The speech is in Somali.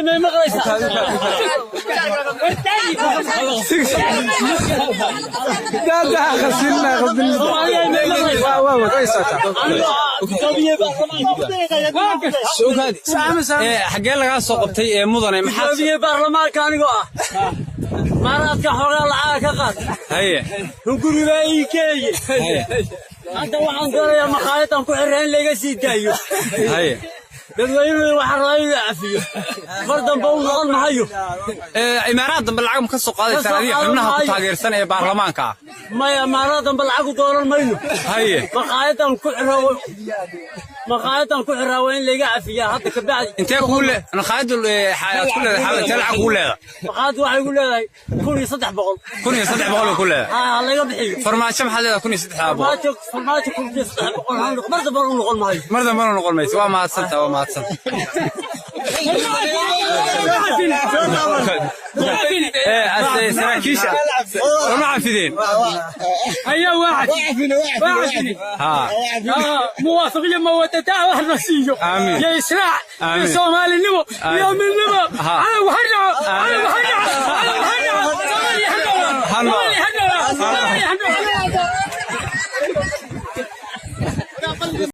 ما مغريسة ده خسرنا حقين لغا soo qabtay ee mudane maxaa gudoomiye baarlamaanka anigoo ah maaraadka xogaa lacag ka qaad haye guriga ii keeye hadda waxaan doonayaa maqaayaddan ku xireen laga sii daayo haye dadweynuhu waxa raayay afiyo fardan baa noqon mahayo imaaraad dambe lacag ma ka soo qaadaysan adiga xubnaha ku taageersan ee baarlamaanka maya imaaraaddan bal lacag dooran mayno haye maqaayaddan ku xiraawo in laga afiya hadda ka bacdi intee ku le maqaayadu xayaad ku leedahay xaal intee lacag ku leedahay maqaayadu waxay ku leedahay 1300 ku leedahay laga bixiyo farmaajo maxaa leedahay 1300 farmaajo 1300 marda bal u noqon maayo marda bal u noqon mayso waa maadsanta سراكيشة وما عفدين هيا واحد ها موافق لما وتتاه واحد نسيه آمين يا إسراع يا صومالي النمو يا من النمو أنا وحرنا